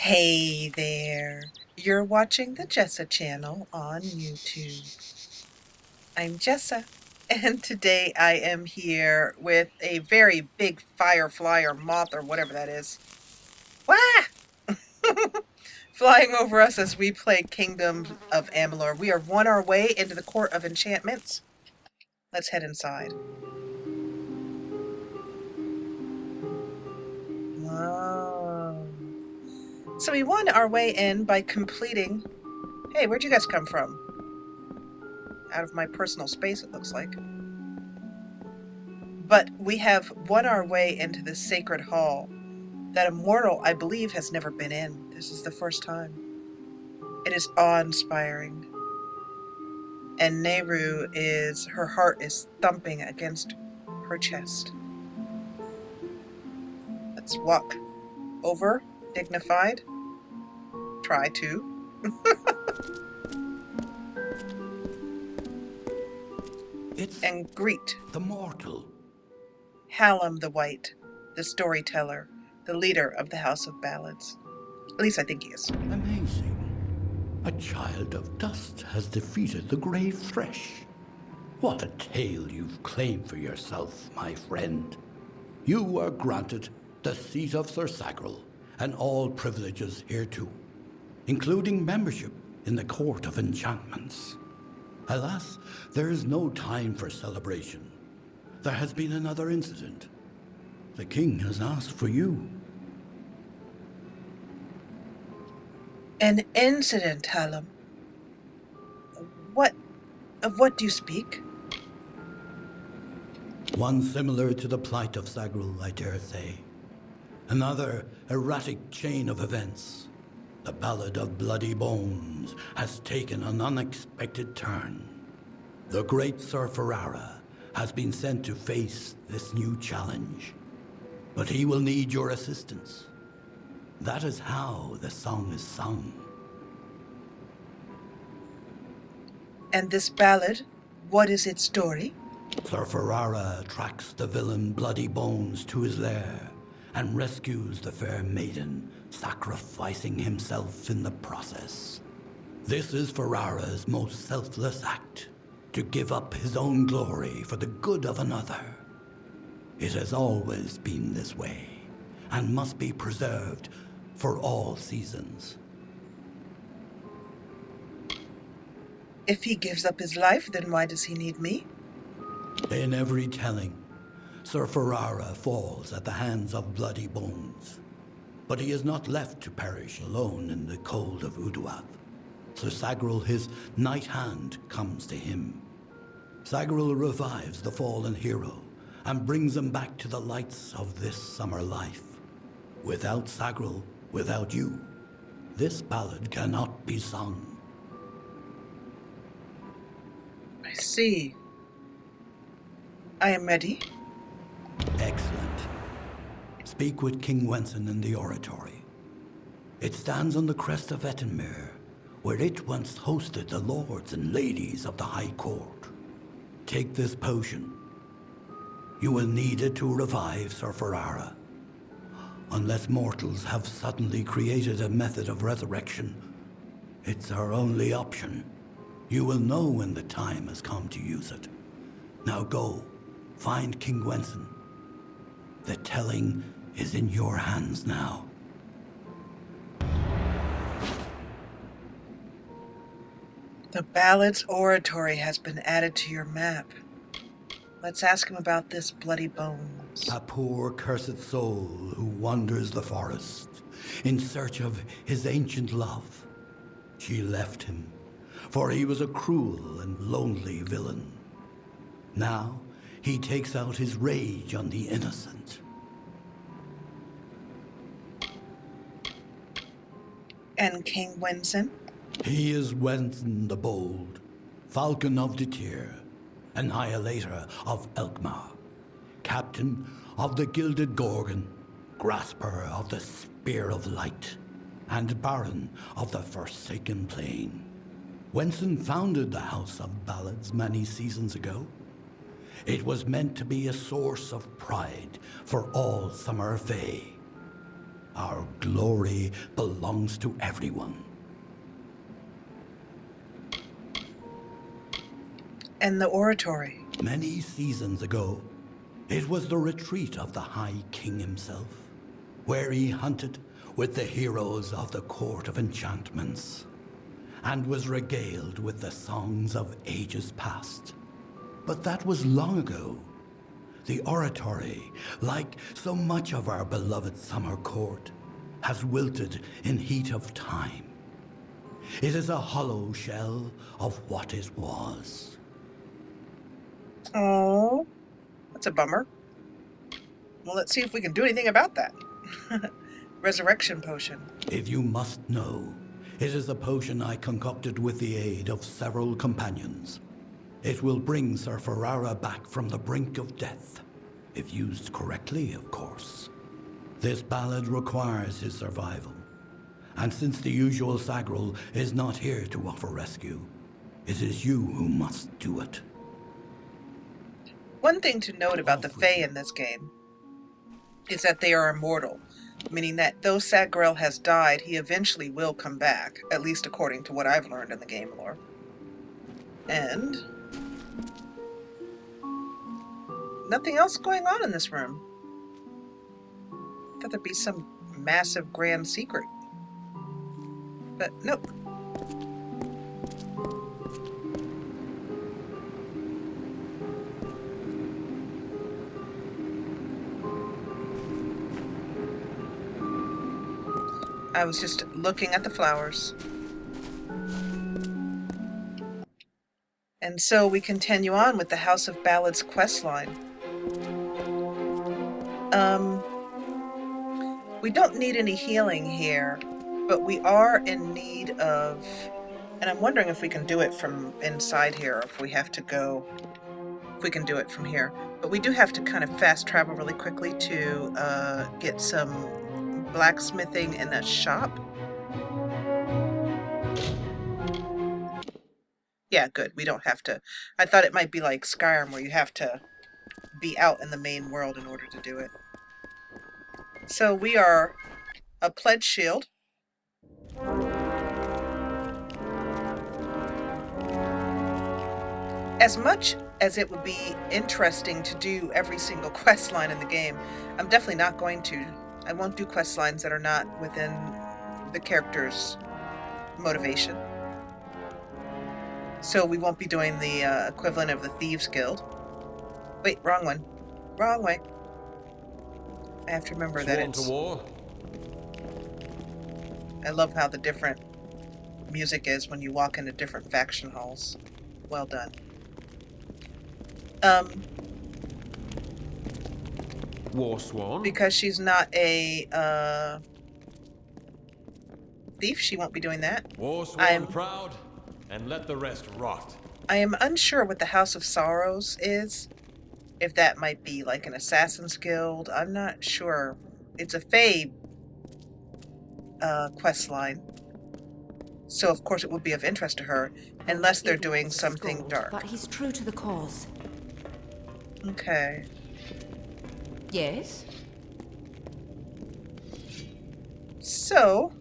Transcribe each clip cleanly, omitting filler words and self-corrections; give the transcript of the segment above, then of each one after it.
Hey there, you're watching the Jessa Channel on YouTube. I'm Jessa, and today I am here with a very big firefly or moth or whatever that is. Wah! Flying over us as we play Kingdom of Amalur. We are on our way into the Court of Enchantments. Let's head inside. So we won our way in by completing... Hey, where'd you guys come from? Out of my personal space, it looks like. But we have won our way into this sacred hall that a mortal, I believe, has never been in. This is the first time. It is awe-inspiring. And Nehru her heart is thumping against her chest. Let's walk over, dignified. Try to. And greet the mortal. Hallam the White, the storyteller, the leader of the House of Ballads. At least I think he is. Amazing. A child of dust has defeated the grave thresh. What a tale you've claimed for yourself, my friend. You are granted the seat of Sir Sagril and all privileges hereto, including membership in the Court of Enchantments. Alas, there is no time for celebration. There has been another incident. The king has asked for you. An incident, Hallam? Of what do you speak? One similar to the plight of Sagril, I dare say. Another erratic chain of events. The Ballad of Bloody Bones has taken an unexpected turn. The great Sir Ferrara has been sent to face this new challenge. But he will need your assistance. That is how the song is sung. And this ballad, what is its story? Sir Ferrara tracks the villain Bloody Bones to his lair and rescues the fair maiden, sacrificing himself in the process. This is Ferrara's most selfless act, to give up his own glory for the good of another. It has always been this way, and must be preserved for all seasons. If he gives up his life, then why does he need me? In every telling, Sir Ferrara falls at the hands of Bloody Bones. But he is not left to perish alone in the cold of Uduath. Sir Sagril, his knight hand, comes to him. Sagril revives the fallen hero and brings him back to the lights of this summer life. Without Sagril, without you, this ballad cannot be sung. I see. I am ready. Excellent. Speak with King Wenson in the oratory. It stands on the crest of Ettenmere, where it once hosted the lords and ladies of the High Court. Take this potion. You will need it to revive Sir Ferrara. Unless mortals have suddenly created a method of resurrection, it's our only option. You will know when the time has come to use it. Now go, find King Wenson. The telling is in your hands now. The Ballad's oratory has been added to your map. Let's ask him about this Bloody Bones. A poor cursed soul who wanders the forest in search of his ancient love. She left him, for he was a cruel and lonely villain. Now he takes out his rage on the innocent. And King Wenson? He is Wenson the Bold, Falcon of Datir, Annihilator of Elkmar, Captain of the Gilded Gorgon, Grasper of the Spear of Light, and Baron of the Forsaken Plain. Wenson founded the House of Ballads many seasons ago. It was meant to be a source of pride for all Summer Fae. Our glory belongs to everyone. And the oratory. Many seasons ago, it was the retreat of the High King himself, where he hunted with the heroes of the Court of Enchantments, and was regaled with the songs of ages past. But that was long ago. The oratory, like so much of our beloved summer court, has wilted in heat of time. It is a hollow shell of what it was. Oh, that's a bummer. Well, let's see if we can do anything about that. Resurrection potion. If you must know, it is a potion I concocted with the aid of several companions. It will bring Sir Ferrara back from the brink of death, if used correctly, of course. This ballad requires his survival, and since the usual Sagril is not here to offer rescue, it is you who must do it. One thing to note about the Fae in this game is that they are immortal, meaning that though Sagril has died, he eventually will come back, at least according to what I've learned in the game lore. And nothing else going on in this room. Thought there'd be some massive grand secret. But nope. I was just looking at the flowers. And so we continue on with the House of Ballad's questline. We don't need any healing here, but we are in need of, and I'm wondering if we can do it from inside here, or if we have to go, if we can do it from here. But we do have to kind of fast travel really quickly to get some blacksmithing in a shop. Yeah, good. We don't have to. I thought it might be like Skyrim where you have to be out in the main world in order to do it. So we are a pledge shield. As much as it would be interesting to do every single quest line in the game, I'm definitely not going to. I won't do quest lines that are not within the character's motivation. So we won't be doing the equivalent of the Thieves Guild. Wait, wrong one. Wrong way. I have to remember that it's... I love how the different music is when you walk into different faction halls. Well done. Warsworn? Because she's not a thief, she won't be doing that. Warsworn proud, and let the rest rot. I am unsure what the House of Sorrows is. If that might be like an Assassin's Guild, I'm not sure. It's a Fae quest line, so of course it would be of interest to her, unless they're doing something dark. But he's true to the cause. Okay. Yes? So,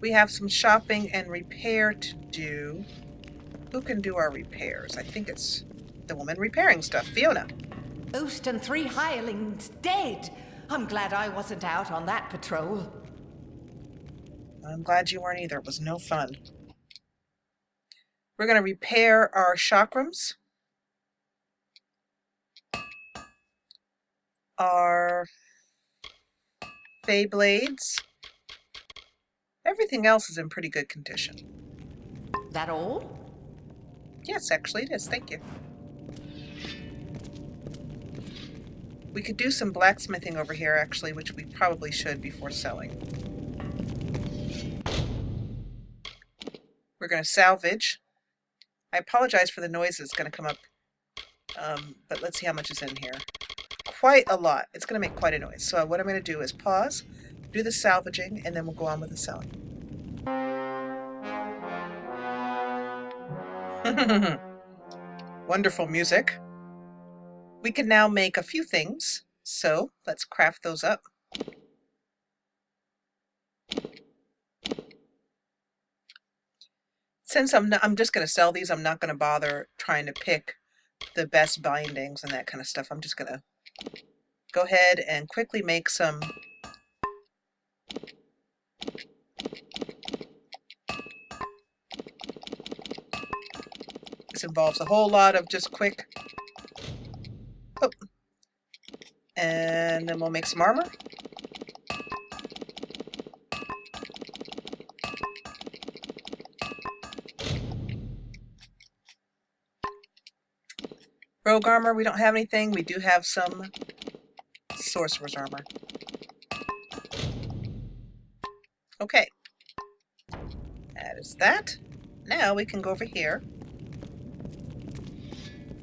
we have some shopping and repair to do. Who can do our repairs? I think it's the woman repairing stuff, Fiona. Oost and 3 hirelings dead. I'm glad I wasn't out on that patrol. I'm glad you weren't either. It was no fun. We're going to repair our chakrams. Our Fae blades. Everything else is in pretty good condition. That all? Yes, actually it is. Thank you. We could do some blacksmithing over here, actually, which we probably should before selling. We're going to salvage. I apologize for the noise that's going to come up, but let's see how much is in here. Quite a lot. It's going to make quite a noise. So what I'm going to do is pause, do the salvaging, and then we'll go on with the selling. Wonderful music. We can now make a few things, so let's craft those up. Since I'm just going to sell these, I'm not going to bother trying to pick the best bindings and that kind of stuff. I'm just going to go ahead and quickly make some This involves a whole lot of just quick. Oh. And then we'll make some armor. Rogue armor, we don't have anything. We do have some sorcerer's armor. Okay. That is that. Now we can go over here.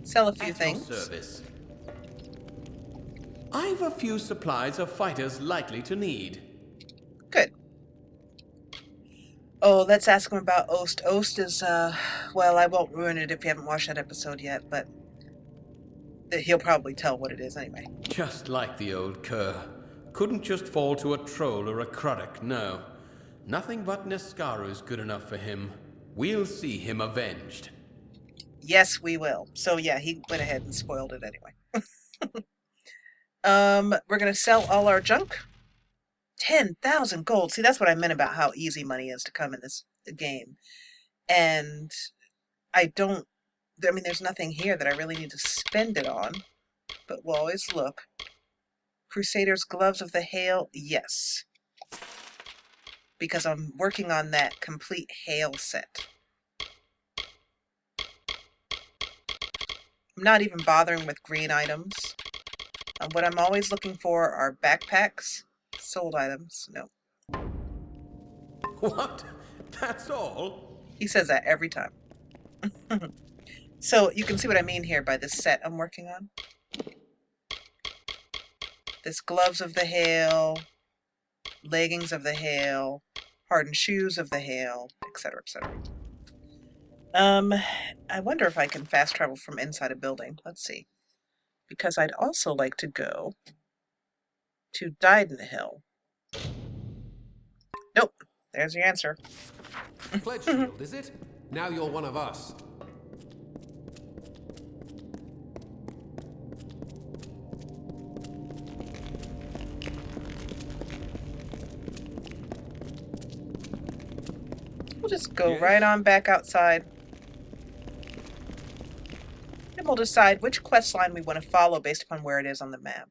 Sell a few things. Service. I've a few supplies of fighters likely to need. Good. Oh, let's ask him about Ost. Ost is, well, I won't ruin it if you haven't watched that episode yet, but he'll probably tell what it is anyway. Just like the old cur. Couldn't just fall to a troll or a Craddock, no. Nothing but Neskaru's good enough for him. We'll see him avenged. Yes, we will. So yeah, he went ahead and spoiled it anyway. We're gonna sell all our junk. 10,000 gold. See, that's what I meant about how easy money is to come in this game. And I mean, there's nothing here that I really need to spend it on, but we'll always look. Crusader's Gloves of the Hail, yes. Because I'm working on that complete hail set. I'm not even bothering with green items. What I'm always looking for are backpacks. Sold items, no. What? That's all? He says that every time. So you can see what I mean here by this set I'm working on. This Gloves of the Hail, Leggings of the Hail, Hardened Shoes of the Hail, etc., etc. I wonder if I can fast travel from inside a building. Let's see. Because I'd also like to go to Didenhill. Nope. There's the answer. Pledge shield, is it? Now you're one of us. We'll just go right on back outside. And we'll decide which quest line we want to follow based upon where it is on the map.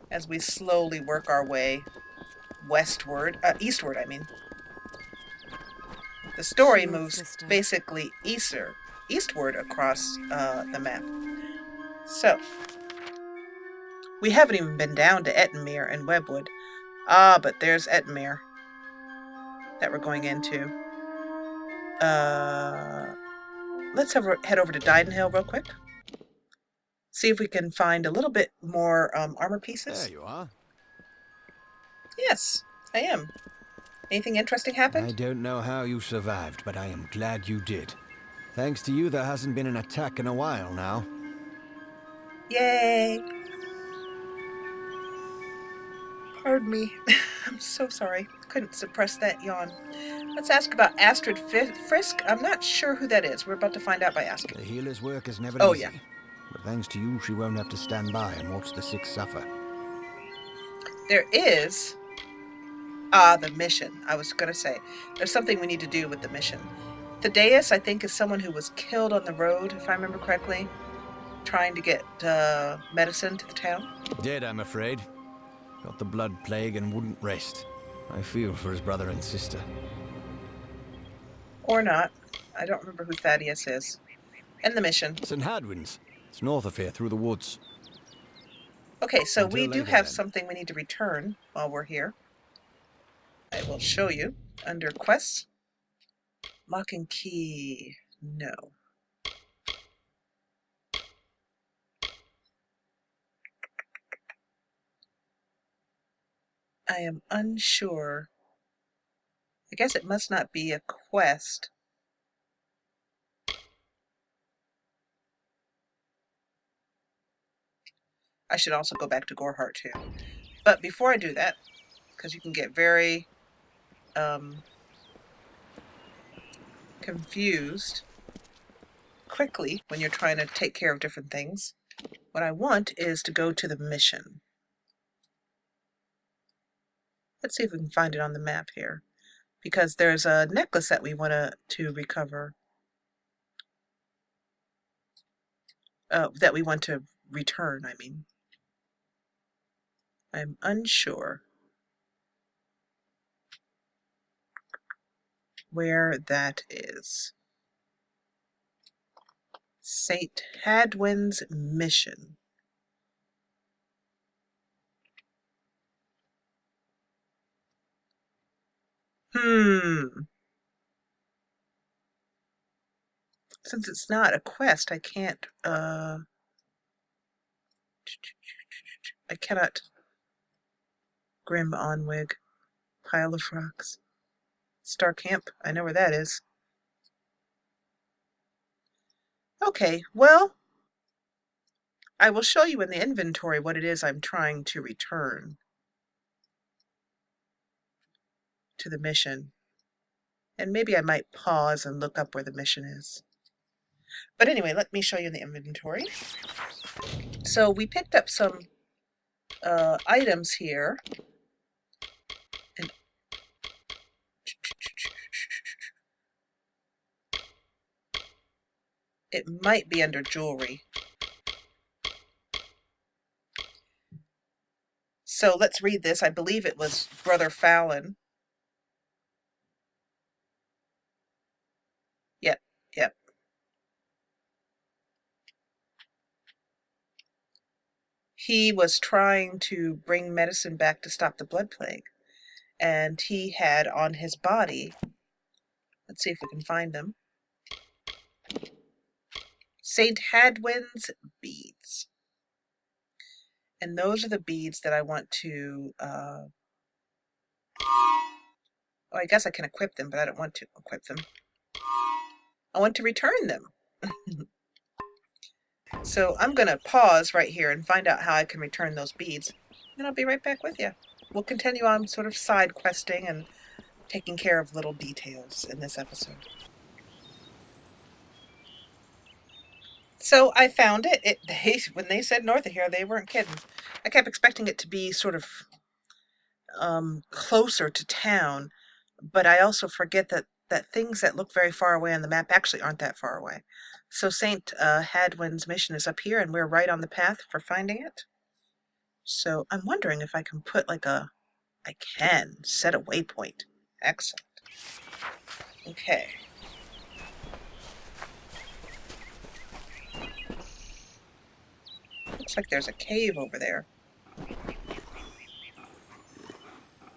As we slowly work our way eastward, I mean. The story moves basically eastward across the map. So, we haven't even been down to Ettenmere and Webwood. Ah, but there's Ettenmere that we're going into. Let's head over to Didenhill real quick. See if we can find a little bit more armor pieces. There you are. Yes, I am. Anything interesting happened? I don't know how you survived, but I am glad you did. Thanks to you, there hasn't been an attack in a while now. Yay! Pardon me. I'm so sorry. Couldn't suppress that yawn. Let's ask about Astrid Frisk. I'm not sure who that is. We're about to find out by asking. The healer's work is never Oh, easy. yeah. But thanks to you, she won't have to stand by and watch the sick suffer. There is... Ah, the mission. I was going to say, there's something we need to do with the mission. Thaddeus, I think, is someone who was killed on the road, if I remember correctly, trying to get medicine to the town. Dead, I'm afraid. Got the blood plague and wouldn't rest. I feel for his brother and sister. Or not. I don't remember who Thaddeus is. And the mission. St. Hadwyn's. It's north of here, through the woods. Okay, so Until we do later, have then. something we need to return while we're here. I will show you under quests. Lock and key. No. I am unsure. I guess it must not be a quest. I should also go back to Gorehart too. But before I do that, because you can get very confused quickly when you're trying to take care of different things. What I want is to go to the mission. Let's see if we can find it on the map here, because there's a necklace that we want to recover. That we want to return, I mean. I'm unsure where that is. St. Hadwyn's mission. Since it's not a quest, I can't, I cannot. Grim Onwig. Pile of rocks. Star Camp. I know where that is. Okay, well, I will show you in the inventory what it is I'm trying to return to the mission. And maybe I might pause and look up where the mission is. But anyway, let me show you in the inventory. So we picked up some items here. And it might be under jewelry. So let's read this. I believe it was Brother Fallon. Yep. He was trying to bring medicine back to stop the blood plague. And he had on his body, let's see if we can find them, St. Hadwyn's beads. And those are the beads that I want to, I guess I can equip them, but I don't want to equip them. I want to return them. So I'm going to pause right here and find out how I can return those beads. And I'll be right back with you. We'll continue on sort of side questing and taking care of little details in this episode. So I found it. When they said north of here, they weren't kidding. I kept expecting it to be sort of closer to town, but I also forget that things that look very far away on the map actually aren't that far away. So St. Hadwyn's mission is up here, and we're right on the path for finding it. So I'm wondering if I can put like I can set a waypoint. Excellent. Okay. Looks like there's a cave over there.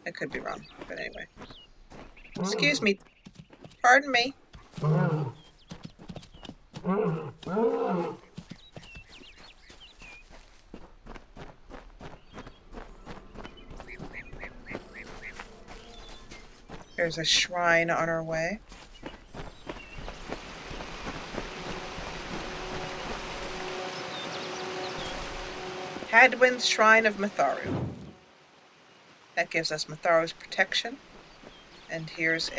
I could be wrong, but anyway. Excuse me. Pardon me. There's a shrine on our way. Hadwyn's Shrine of Matharu. That gives us Matharu's protection. And here's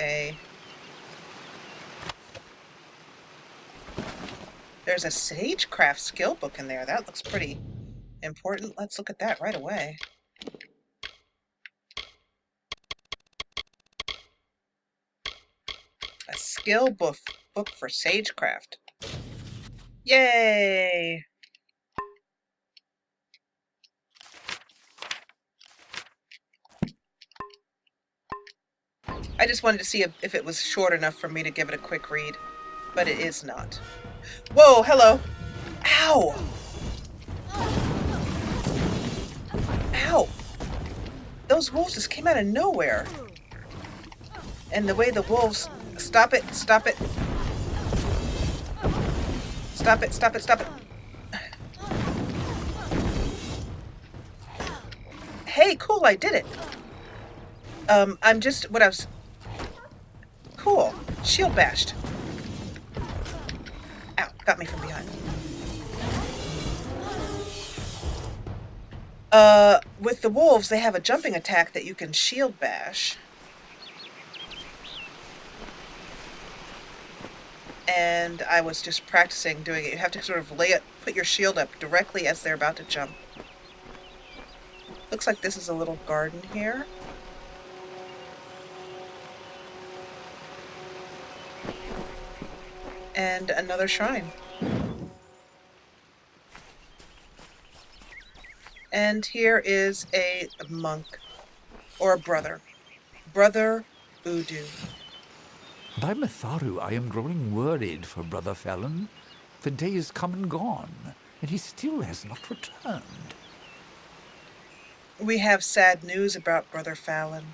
there's a Sagecraft skill book in there. That looks pretty important. Let's look at that right away. A skill book for Sagecraft. Yay! I just wanted to see if it was short enough for me to give it a quick read, but it is not. Whoa, hello. Ow! Ow! Those wolves just came out of nowhere. And the way the wolves... Stop it, stop it. Stop it, stop it, stop it. Hey, cool, I did it. I'm just... What I was... Cool. Shield bashed. Ow, got me from behind. With the wolves, they have a jumping attack that you can shield bash. and I was just practicing doing it. You have to sort of put your shield up directly as they're about to jump. Looks like this is a little garden here. And another shrine. And here is a monk, or a brother. Brother Udu. By Matharu, I am growing worried for Brother Fallon. The day is come and gone, and he still has not returned. We have sad news about Brother Fallon.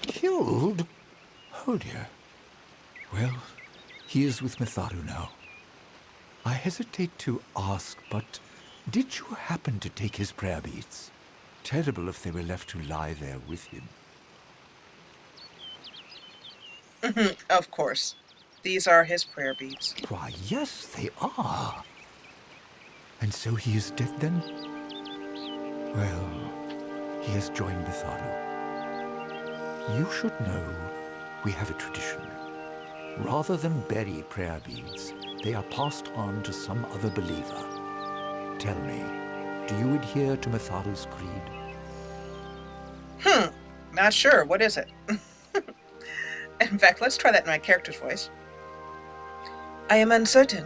Killed? Oh dear. Well, he is with Matharu now. I hesitate to ask, but did you happen to take his prayer beads? Terrible if they were left to lie there with him. Of course. These are his prayer beads. Why, yes, they are. And so he is dead then? Well, he has joined Matharu. You should know we have a tradition. Rather than bury prayer beads, they are passed on to some other believer. Tell me, do you adhere to Matharu's creed? Not sure. What is it? In fact, let's try that in my character's voice. I am uncertain.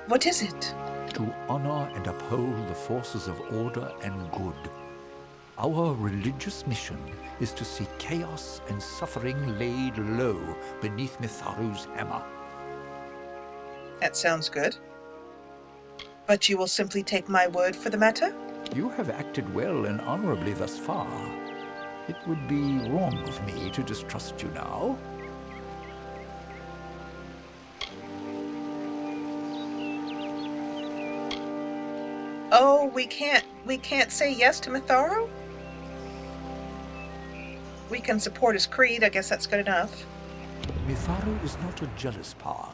What is it? To honor and uphold the forces of order and good. Our religious mission is to see chaos and suffering laid low beneath Matharu's hammer. That sounds good. But you will simply take my word for the matter? You have acted well and honorably thus far. It would be wrong of me to distrust you now. Oh, we can't say yes to Matharu? We can support his creed. I guess that's good enough. Matharu is not a jealous power.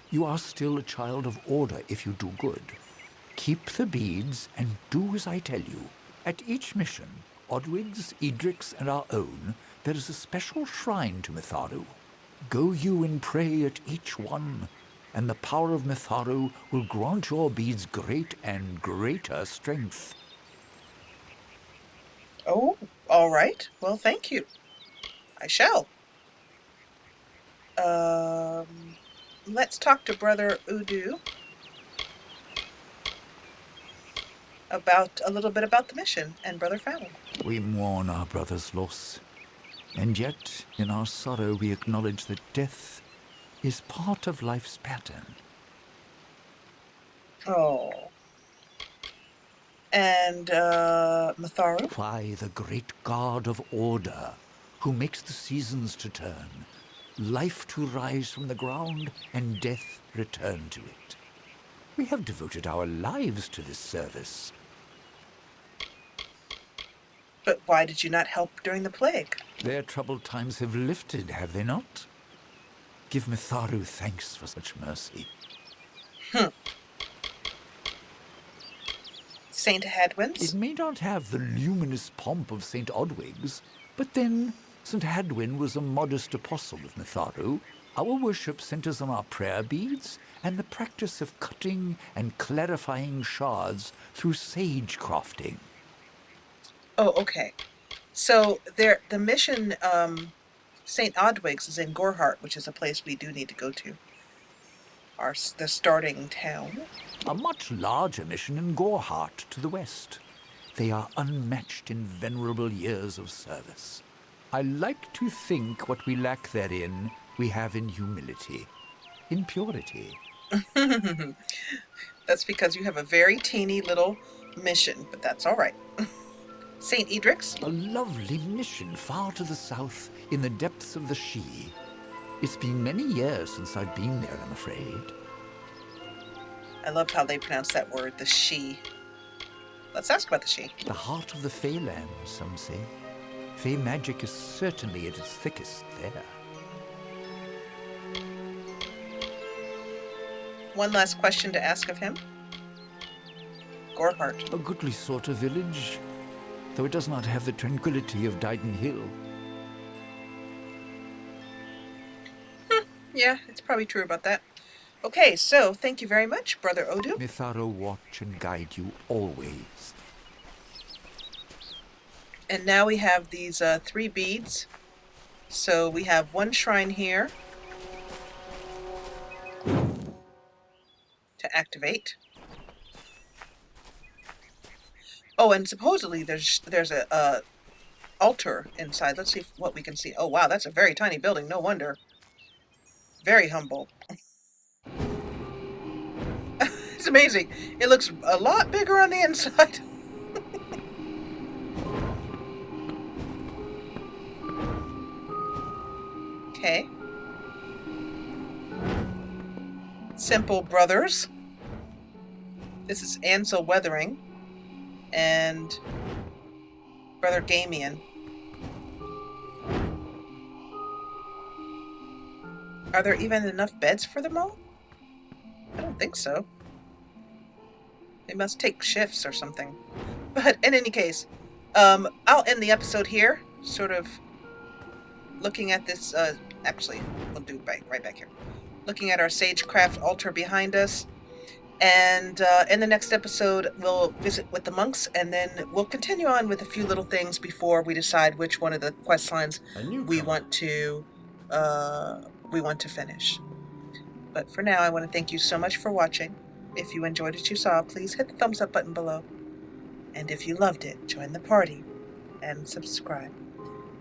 You are still a child of order if you do good. Keep the beads and do as I tell you. At each mission, Odwig's, Edric's, and our own, there is a special shrine to Matharu. Go you and pray at each one, and the power of Matharu will grant your beads great and greater strength. Oh, all right. Well, thank you. I shall. Let's talk to Brother Udu about a little bit about the mission and Brother Fallon. We mourn our brother's loss, and yet in our sorrow we acknowledge that death is part of life's pattern. Oh. And, Matharu? Why, the great god of order, who makes the seasons to turn, life to rise from the ground, and death return to it. We have devoted our lives to this service. But why did you not help during the plague? Their troubled times have lifted, have they not? Give Matharu thanks for such mercy. St. Hadwyn's? It may not have the luminous pomp of St. Odwig's, but then St. Hadwyn was a modest apostle of Matharu. Our worship centers on our prayer beads and the practice of cutting and clarifying shards through sage crafting. Oh, okay. So the mission, St. Odwig's is in Gorhart, which is a place we do need to go to. The starting town. A much larger mission in Gorhart to the west. They are unmatched in venerable years of service. I like to think what we lack therein we have in humility, in purity. That's because you have a very teeny little mission, but that's all right. St. Edric's? A lovely mission far to the south in the depths of the Shee. It's been many years since I've been there, I'm afraid. I love how they pronounce that word, the Shee. Let's ask about the Shee. The heart of the Feyland, some say. Fey magic is certainly at its thickest there. One last question to ask of him. Gorhart. A goodly sort of village, though it does not have the tranquility of Dyden Hill. Yeah, it's probably true about that. Okay, so thank you very much, Brother Odu. Mitharo watch and guide you always. And now we have these 3 beads. So we have 1 shrine here to activate. Oh, and supposedly there's a altar inside. Let's see what we can see. Oh wow, that's a very tiny building. No wonder. Very humble. It's amazing. It looks a lot bigger on the inside. Okay. Simple Brothers. This is Ansel Weathering and Brother Gamian. Are there even enough beds for them all? I don't think so. They must take shifts or something. But in any case, I'll end the episode here, sort of looking at this, actually, we'll do right back here. Looking at our Sagecraft altar behind us. And in the next episode, we'll visit with the monks, and then we'll continue on with a few little things before we decide which one of the quest lines we want to finish. But for now, I want to thank you so much for watching. If you enjoyed what you saw, please hit the thumbs up button below. And if you loved it, join the party and subscribe.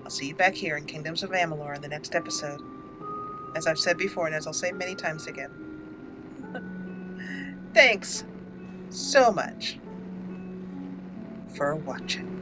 I'll see you back here in Kingdoms of Amalur in the next episode. As I've said before, and as I'll say many times again. Thanks so much for watching.